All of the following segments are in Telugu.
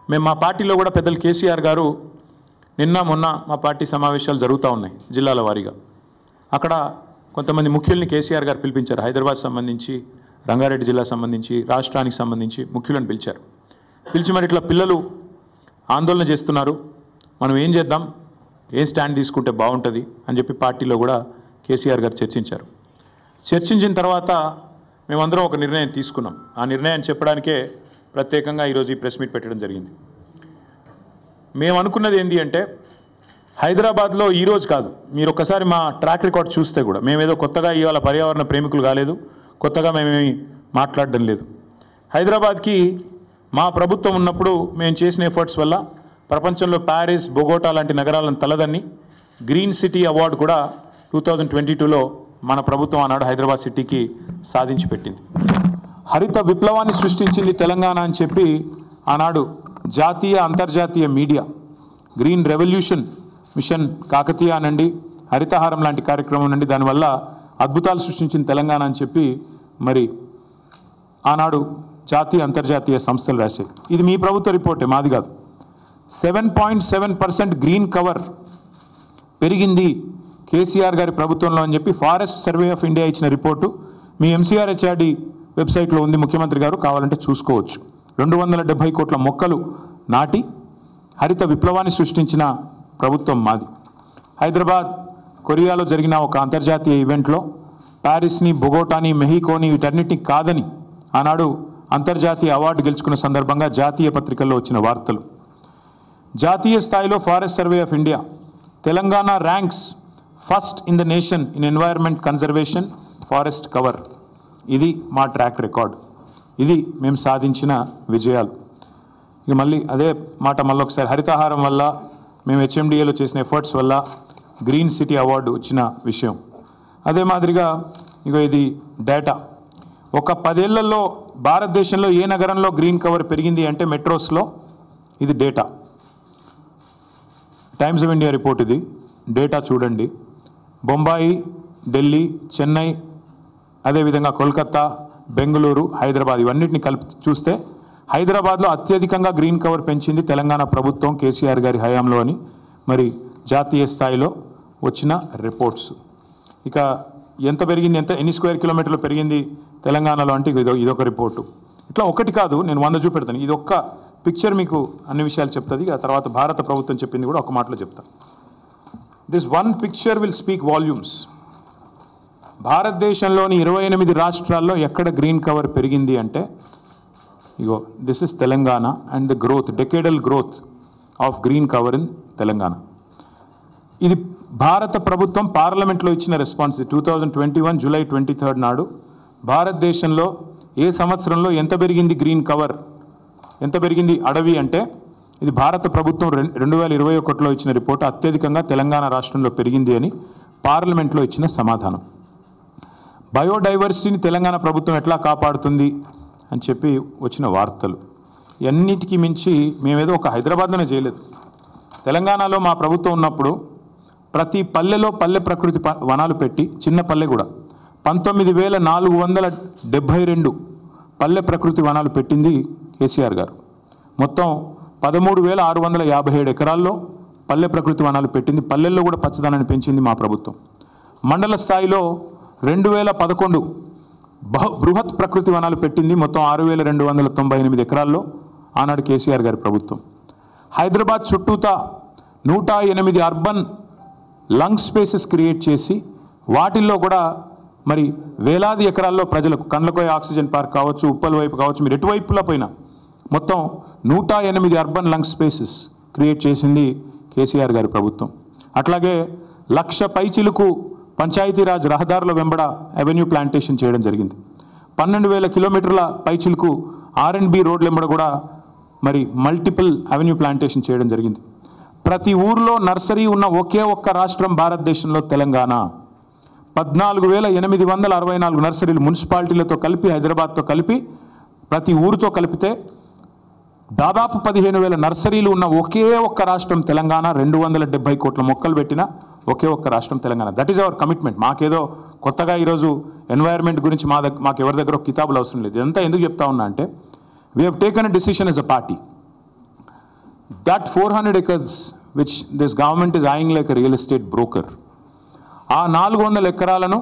మేము మా పార్టీలో కూడా పెద్దలు కేసీఆర్ గారు నిన్న మొన్న మా పార్టీ సమావేశాలు జరుగుతూ ఉన్నాయి జిల్లాల వారీగా. అక్కడ కొంతమంది ముఖ్యుల్ని కేసీఆర్ గారు పిలిపించారు. హైదరాబాద్ సంబంధించి, రంగారెడ్డి జిల్లా సంబంధించి, రాష్ట్రానికి సంబంధించి ముఖ్యులను పిలిచారు. పిలిచి మరి ఇట్లా పిల్లలు ఆందోళన చేస్తున్నారు, మనం ఏం చేద్దాం, ఏ స్టాండ్ తీసుకుంటే బాగుంటుంది అని చెప్పి పార్టీలో కూడా కేసీఆర్ గారు చర్చించారు. చర్చించిన తర్వాత మేమందరం ఒక నిర్ణయం తీసుకున్నాం. ఆ నిర్ణయాన్ని చెప్పడానికే ప్రత్యేకంగా ఈరోజు ఈ ప్రెస్ మీట్ పెట్టడం జరిగింది. మేము అనుకున్నది ఏంటి అంటే, హైదరాబాద్లో ఈరోజు కాదు, మీరు ఒక్కసారి మా ట్రాక్ రికార్డ్ చూస్తే కూడా మేమేదో కొత్తగా ఇవాళ పర్యావరణ ప్రేమికులు కాలేదు, కొత్తగా మేమేమి మాట్లాడడం లేదు. హైదరాబాద్కి మా ప్రభుత్వం ఉన్నప్పుడు మేము చేసిన ఎఫర్ట్స్ వల్ల ప్రపంచంలో ప్యారిస్, బొగోటా లాంటి నగరాలను తలదన్ని గ్రీన్ సిటీ అవార్డు కూడా 2022లో మన ప్రభుత్వం ఆనాడు హైదరాబాద్ సిటీకి సాధించి పెట్టింది. హరిత విప్లవాన్ని సృష్టించింది తెలంగాణ అని చెప్పి ఆనాడు జాతీయ అంతర్జాతీయ media green revolution mission Kakatiya అనండి, హరితహారం లాంటి కార్యక్రమం నుండి దానివల్ల అద్భుతాలు సృష్టించిన తెలంగాణ అని చెప్పి మరి ఆనాడు జాతీయ అంతర్జాతీయ సంస్థలు రాశాయి. ఇది మీ ప్రభుత్వ రిపోర్టే, మాది కాదు. 7.7% గ్రీన్ కవర్ పెరిగింది కేసీఆర్ గారి ప్రభుత్వంలో అని చెప్పి ఫారెస్ట్ సర్వే ఆఫ్ ఇండియా ఇచ్చిన రిపోర్టు మీ ఎంసీఆర్హెచ్ఆర్డి వెబ్సైట్లో ఉంది, ముఖ్యమంత్రి గారు కావాలంటే చూసుకోవచ్చు. 270 కోట్ల మొక్కలు నాటి హరిత విప్లవాన్ని సృష్టించిన ప్రభుత్వం మాది. హైదరాబాద్, కొరియాలో జరిగిన ఒక అంతర్జాతీయ ఈవెంట్లో ప్యారిస్ని, బొగోటాని, మెహికోని వీటన్నిటిని కాదని ఆనాడు అంతర్జాతీయ అవార్డు గెలుచుకున్న సందర్భంగా జాతీయ పత్రికల్లో వచ్చిన వార్తలు. జాతీయ స్థాయిలో forest survey of India Telangana ranks first in the nation in environment conservation forest cover. ఇది మా ట్రాక్ రికార్డ్, ఇది మేము సాధించిన విజయాలు. ఇక మళ్ళీ అదే మాట మళ్ళొకసారి, హరితహారం వల్ల మేము హెచ్ఎండిఏలో చేసిన ఎఫర్ట్స్ వల్ల గ్రీన్ సిటీ అవార్డు వచ్చిన విషయం. అదే మాదిరిగా ఇగో ఇది డేటా. ఒక 10 ఏళ్లలో భారతదేశంలో ఏ నగరంలో గ్రీన్ కవర్ పెరిగింది అంటే మెట్రోస్లో. ఇది data, times of India report. ఇది డేటా చూడండి. బొంబాయి, ఢిల్లీ, చెన్నై, అదేవిధంగా కోల్కతా, బెంగళూరు, హైదరాబాద్ ఇవన్నిటిని కలిపి చూస్తే హైదరాబాద్లో అత్యధికంగా గ్రీన్ కవర్ పెంచింది తెలంగాణ ప్రభుత్వం కేసీఆర్ గారి హయాంలో అని మరి జాతీయ స్థాయిలో వచ్చిన రిపోర్ట్స్. ఇక ఎంత పెరిగింది, ఎన్ని స్క్వేర్ కిలోమీటర్లు పెరిగింది తెలంగాణలో అంటే ఇదొక రిపోర్టు. ఇట్లా ఒకటి కాదు, నేను 100 చూపెడతాను. ఇది ఒక్క పిక్చర్ మీకు అన్ని విషయాలు చెప్తుంది. ఆ తర్వాత భారత ప్రభుత్వం చెప్పింది కూడా ఒక మాటలో చెప్తాను. This one picture will speak volumes. భారతదేశంలోని 28 రాష్ట్రాల్లో ఎక్కడ గ్రీన్ కవర్ పెరిగింది అంటే ఇగో this is Telangana and the growth, decadal growth of green cover in Telangana. ఇది భారత ప్రభుత్వం పార్లమెంట్లో ఇచ్చిన రెస్పాన్స్. 2021 జూలై 23 నాడు భారతదేశంలో ఏ సంవత్సరంలో ఎంత పెరిగింది గ్రీన్ కవర్, ఎంత పెరిగింది అడవి అంటే ఇది భారత ప్రభుత్వం 2021లో ఇచ్చిన రిపోర్టు. అత్యధికంగా తెలంగాణ రాష్ట్రంలో పెరిగింది అని పార్లమెంట్లో ఇచ్చిన సమాధానం. బయోడైవర్సిటీని తెలంగాణ ప్రభుత్వం ఎట్లా కాపాడుతుంది అని చెప్పి వచ్చిన వార్తలు. అన్నిటికీ మించి మేమేదో ఒక హైదరాబాద్లోనే చేయలేదు. తెలంగాణలో మా ప్రభుత్వం ఉన్నప్పుడు ప్రతి పల్లెలో పల్లె ప్రకృతి వనాలు పెట్టి, చిన్న పల్లె కూడా 19,472 పల్లె ప్రకృతి వనాలు పెట్టింది కేసీఆర్ గారు. మొత్తం 13,657 ఎకరాల్లో పల్లె ప్రకృతి వనాలు పెట్టింది. పల్లెల్లో కూడా పచ్చదనాన్ని పెంచింది మా ప్రభుత్వం. మండల స్థాయిలో 2011 బృహత్ ప్రకృతి వనాలు పెట్టింది. మొత్తం 6,298 ఎకరాల్లో ఆనాడు కేసీఆర్ గారి ప్రభుత్వం. హైదరాబాద్ చుట్టూతా 108 అర్బన్ లంగ్ స్పేసెస్ క్రియేట్ చేసి వాటిల్లో కూడా మరి వేలాది ఎకరాల్లో ప్రజలకు కండ్లకోయ ఆక్సిజన్ పార్క్ కావచ్చు, ఉప్పల్ వైపు కావచ్చు, మీరు ఎటువైపులా పోయినా మొత్తం 108 అర్బన్ లంగ్ స్పేసెస్ క్రియేట్ చేసింది కేసీఆర్ గారి ప్రభుత్వం. అట్లాగే 1,00,000 పైచిలుకు పంచాయతీరాజ్ రహదారుల వెంబడ అవెన్యూ ప్లాంటేషన్ చేయడం జరిగింది. 12,000 కిలోమీటర్ల పైచిలుకు R&B రోడ్ల వెంబడ కూడా మరి మల్టిపుల్ అవెన్యూ ప్లాంటేషన్ చేయడం జరిగింది. ప్రతి ఊర్లో నర్సరీ ఉన్న ఒకే ఒక్క రాష్ట్రం భారతదేశంలో తెలంగాణ. 14,864 నర్సరీలు మున్సిపాలిటీలతో కలిపి, హైదరాబాద్తో కలిపి, ప్రతి ఊరితో కలిపితే దాదాపు 15,000 నర్సరీలు ఉన్న ఒకే ఒక్క రాష్ట్రం తెలంగాణ. 270 కోట్ల మొక్కలు పెట్టిన ఒకే ఒక్క రాష్ట్రం Telangana. That is our commitment. మాకేదో కొత్తగా ఈరోజు ఎన్వైర్న్మెంట్ గురించి మాకు ఎవరి దగ్గర కితాబులు అవసరం లేదు. ఇదంతా ఎందుకు చెప్తా ఉన్నా అంటే we have taken a decision as a party. That 400 acres which this government is eyeing like a real estate broker, ఆ 400 ఎకరాలను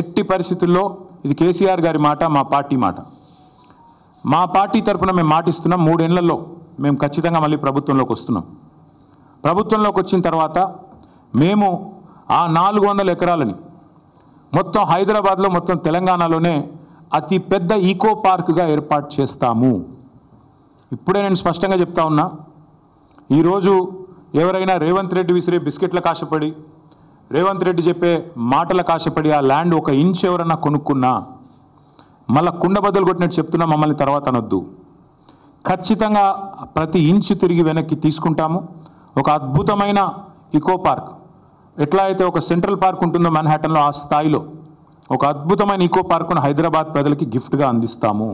ఎట్టి పరిస్థితుల్లో, ఇది కేసీఆర్ గారి మాట, మా పార్టీ మాట, మా పార్టీ తరఫున మేము మాటిస్తున్నాం, 3 ఏళ్లలో మేము ఖచ్చితంగా మళ్ళీ ప్రభుత్వంలోకి వస్తున్నాం. ప్రభుత్వంలోకి వచ్చిన తర్వాత మేము ఆ 400 ఎకరాలని మొత్తం హైదరాబాద్లో, మొత్తం తెలంగాణలోనే అతి పెద్ద ఈకో పార్క్గా ఏర్పాటు చేస్తాము. ఇప్పుడే నేను స్పష్టంగా చెప్తా ఉన్నా, ఈరోజు ఎవరైనా రేవంత్ రెడ్డి విసిరే బిస్కెట్లకు ఆశపడి, రేవంత్ రెడ్డి చెప్పే మాటలకు ఆశపడి ఆ ల్యాండ్ 1 ఇంచ్ ఎవరన్నా కొనుక్కున్నా మళ్ళీ కుండ బద్దలు కొట్టినట్టు చెప్తున్నా, మమ్మల్ని తర్వాత అనొద్దు. ఖచ్చితంగా ప్రతి ఇంచు తిరిగి వెనక్కి తీసుకుంటాము. ఒక అద్భుతమైన ఈకో పార్క్, ఎట్లా అయితే ఒక సెంట్రల్ పార్క్ ఉంటుందో మన్హాటన్లో, ఆ స్థాయిలో ఒక అద్భుతమైన ఈకో పార్కును హైదరాబాద్ ప్రజలకి గిఫ్ట్గా అందిస్తాము.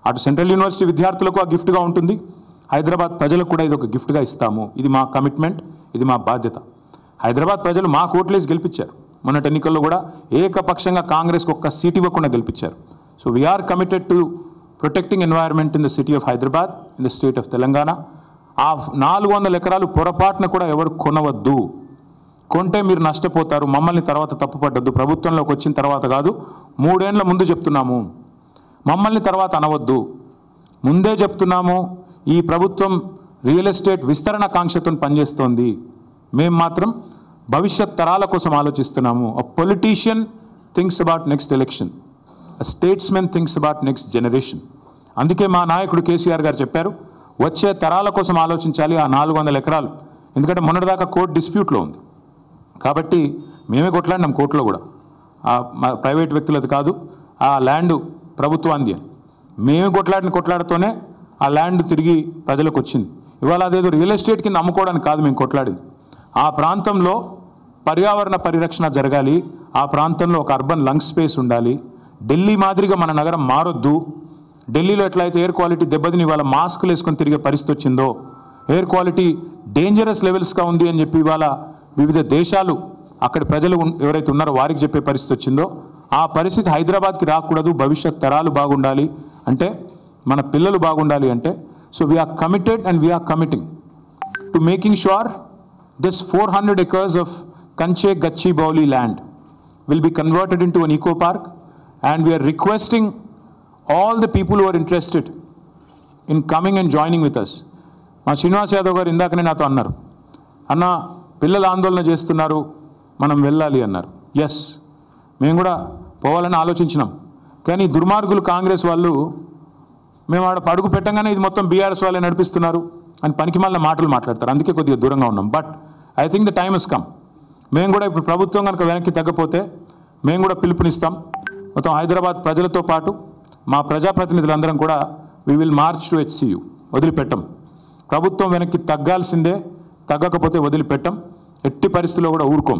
అటు సెంట్రల్ యూనివర్సిటీ విద్యార్థులకు ఆ గిఫ్ట్గా ఉంటుంది, హైదరాబాద్ ప్రజలకు కూడా ఇది ఒక గిఫ్ట్గా ఇస్తాము. ఇది మా కమిట్మెంట్, ఇది మా బాధ్యత. హైదరాబాద్ ప్రజలు మా ఓట్లేసి గెలిపించారు. మొన్నటి ఎన్నికల్లో కూడా ఏకపక్షంగా కాంగ్రెస్కి 1 సీట్ ఇవ్వకుండా గెలిపించారు. So we're committed to protecting environment in the city of Hyderabad, in the state of Telangana. ఆ 400 ఎకరాలు పొరపాటున కూడా ఎవరు కొనవద్దు. కొంటే మీరు నష్టపోతారు, మమ్మల్ని తర్వాత తప్పుపడ్డద్దు. ప్రభుత్వంలోకి వచ్చిన తర్వాత కాదు, 3 ఏళ్ల ముందు చెప్తున్నాము. మమ్మల్ని తర్వాత అనవద్దు, ముందే చెప్తున్నాము. ఈ ప్రభుత్వం రియల్ ఎస్టేట్ విస్తరణ కాంక్షతో పనిచేస్తోంది. మేము మాత్రం భవిష్యత్ తరాల కోసం ఆలోచిస్తున్నాము. A politician thinks about next election, a statesmen thinks about next generation. అందుకే మా నాయకుడు కేసీఆర్ గారు చెప్పారు, వచ్చే తరాల కోసం ఆలోచించాలి ఆ 400 ఎకరాలు. ఎందుకంటే మొన్నటిదాకా కోర్టు డిస్ప్యూట్లో ఉంది కాబట్టి మేమే కొట్లాడినాం కోర్టులో కూడా. ప్రైవేట్ వ్యక్తులది కాదు, ఆ ల్యాండ్ ప్రభుత్వాంది అని మేము కొట్లాడుతూనే ఆ ల్యాండ్ తిరిగి ప్రజలకు వచ్చింది. ఇవాళ అదేదో రియల్ ఎస్టేట్ కింద అమ్ముకోవడానికి కాదు మేము కొట్లాడింది. ఆ ప్రాంతంలో పర్యావరణ పరిరక్షణ జరగాలి, ఆ ప్రాంతంలో ఒక అర్బన్ లంగ్ స్పేస్ ఉండాలి. ఢిల్లీ మాదిరిగా మన నగరం మారొద్దు. ఢిల్లీలో ఎట్లయితే ఎయిర్ క్వాలిటీ దెబ్బతిని ఇవాళ మాస్కులు వేసుకొని తిరిగే పరిస్థితి వచ్చిందో, ఎయిర్ క్వాలిటీ డేంజరస్ లెవెల్స్గా ఉంది అని చెప్పి ఇవాళ వివిధ దేశాలు అక్కడి ప్రజలు ఎవరైతే ఉన్నారో వారికి చెప్పే పరిస్థితి వచ్చిందో, ఆ పరిస్థితి హైదరాబాద్కి రాకూడదు. భవిష్యత్ తరాలు బాగుండాలి అంటే, మన పిల్లలు బాగుండాలి అంటే, so we're committed and we're committing to making sure this 400 acres of Kanche Gachibowli land will be converted into an eco park, and we are requesting all the people who are interested in coming and joining with us. మా శ్రీనివాస్ యాదవ్ గారు ఇందాకనే నాతో అన్నారు, అన్న పిల్లలు ఆందోళన చేస్తున్నారు, మనం వెళ్ళాలి అన్నారు. ఎస్, మేము కూడా పోవాలని ఆలోచించినాం. కానీ దుర్మార్గులు కాంగ్రెస్ వాళ్ళు మేము ఆడ అడుగు పెట్టంగానే ఇది మొత్తం బీఆర్ఎస్ వాళ్ళే నడిపిస్తున్నారు అని పనికిమాలిన మాటలు మాట్లాడతారు. అందుకే కొద్దిగా దూరంగా ఉన్నాం. But I think the time has come. మేము కూడా ఇప్పుడు ప్రభుత్వం కనుక వెనక్కి తగ్గపోతే మేము కూడా పిలుపునిస్తాం. మొత్తం హైదరాబాద్ ప్రజలతో పాటు మా ప్రజాప్రతినిధులందరం కూడా we will March to HCU. వదిలిపెట్టం. ప్రభుత్వం వెనక్కి తగ్గాల్సిందే, తగ్గకపోతే వదిలిపెట్టం. ఎట్టి పరిస్థితుల్లో కూడా ఊరుకోం.